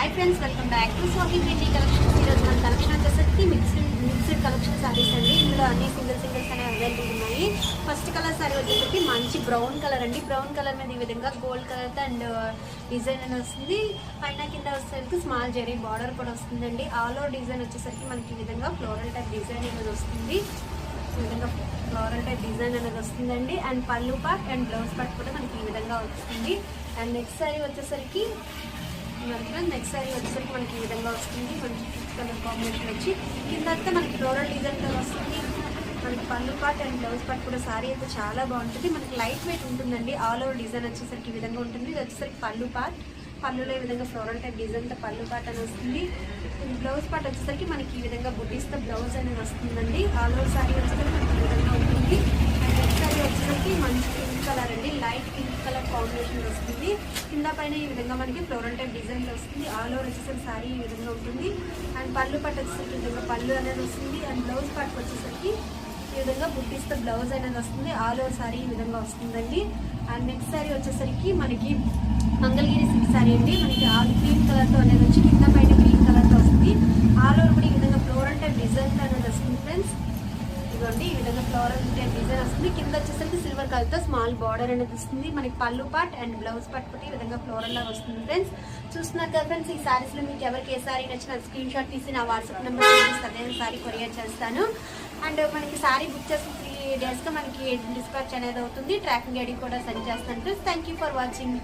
Hi friends, welcome back to Sohi beauty collections. ఈరోజు మన collection వచ్చేసరికి మిక్స్డ్ కలెక్షన్ సారీస్ అండి. ఇందులో అన్ని సింగిల్స్ అనేవి అవైలబుల్ ఉన్నాయి. ఫస్ట్ కలర్ సారీ వచ్చేసరికి మంచి బ్రౌన్ కలర్ అండి. బ్రౌన్ కలర్ మీద ఈ విధంగా గోల్డ్ కలర్ అండ్ డిజైన్ అనేది వస్తుంది. పైన కింద వచ్చేసరికి స్మాల్ జెరీ బార్డర్ కూడా వస్తుందండి. ఆల్ ఓవర్ డిజైన్ వచ్చేసరికి మనకి ఈ విధంగా ఫ్లోరల్ టైప్ డిజైన్ అనేది వస్తుంది. ఈ విధంగా ఫ్లోరల్ టైప్ డిజైన్ అనేది వస్తుందండి. అండ్ పళ్ళు పార్ట్ అండ్ బ్లౌజ్ పార్ట్ కూడా మనకి ఈ విధంగా వస్తుంది. అండ్ నెక్స్ట్ సారీ వచ్చేసరికి మనకి ఈ విధంగా వస్తుంది. కొంచెం కలర్ కాంబినేషన్ వచ్చి కింద అయితే మనకి ఫ్లోరల్ డిజైన్తో వస్తుంది. మనకి పళ్ళు పార్ట్ అండ్ బ్లౌజ్ పార్ట్ కూడా సారీ అయితే చాలా బాగుంటుంది. మనకి లైట్ వెయిట్ ఉంటుందండి. ఆల్ ఓవర్ డిజైన్ వచ్చేసరికి ఈ విధంగా ఉంటుంది. ఇది వచ్చేసరికి పళ్ళు పార్ట్, పళ్ళులో ఈ విధంగా ఫ్లోరల్ టైప్ డిజైన్తో పళ్ళు పార్ట్ అని వస్తుంది. బ్లౌజ్ పార్ట్ వచ్చేసరికి మనకి ఈ విధంగా బుటీస్తో బ్లౌజ్ అనేది వస్తుందండి. ఆల్ ఓవర్ సారీ వచ్చేసరికి మనకి ఈ విధంగా ఉంటుంది. అండ్ నెక్స్ట్ సారీ వచ్చేసరికి మంచి పింక్ కలర్ అండి. లైట్ పింక్ కలర్ కాంబినేషన్ వస్తుంది. కింద పైన ఈ విధంగా మనకి ఫ్లోరల్ టైప్ డిజైన్ వస్తుంది. ఆల్ ఓవర్ వచ్చేసరికి సారీ ఈ విధంగా ఉంటుంది. అండ్ పళ్ళు పార్ట్ వచ్చేసరికి ఈ విధంగా పళ్ళు అనేది వస్తుంది. అండ్ బ్లౌజ్ పార్ట్ వచ్చేసరికి ఈ విధంగా బుట్టిస్తే బ్లౌజ్ అనేది వస్తుంది. ఆల్ ఓవర్ సారీ ఈ విధంగా వస్తుందండి. అండ్ నెక్స్ట్ సారీ వచ్చేసరికి మనకి మంగళగిరి సిల్క్ సారీ అండి. మనకి గ్రీన్ కలర్తో అనేది వచ్చి కింద పైన గ్రీన్ కలర్తో వస్తుంది. ఆల్ ఓవర్ కూడా ఈ విధంగా ఫ్లోరల్ టైప్ డిజైన్తో అనేది వస్తుంది ఫ్రెండ్స్. ఇదిగోండి ఈ విధంగా ఫ్లోరల్ టైప్ డిజైన్ వస్తుంది. కింద వచ్చేసరికి సిల్వర్ కలర్తో స్మాల్ బార్డర్ అనేది వస్తుంది. మనకి పళ్ళు పార్ట్ అండ్ బ్లౌజ్ పార్ట్ కూడా ఈ విధంగా ఫ్లోరల్ లాగా వస్తుంది ఫ్రెండ్స్. చూస్తున్నారు కదా ఫ్రెండ్స్, ఈ సారీస్లో మీకు ఎవరికి ఏ సారీ నచ్చిన స్క్రీన్ షాట్ తీసి నా వాట్సాప్ నెంబర్ అదే సారీ కొరియర్ చేస్తాను. అండ్ మనకి సారీ బుక్ చేసి 3 daysగా మనకి డిస్పాచ్ అనేది అవుతుంది. ట్రాకింగ్ ఐడి కూడా సెండ్ చేస్తాను friends. Thank you for watching.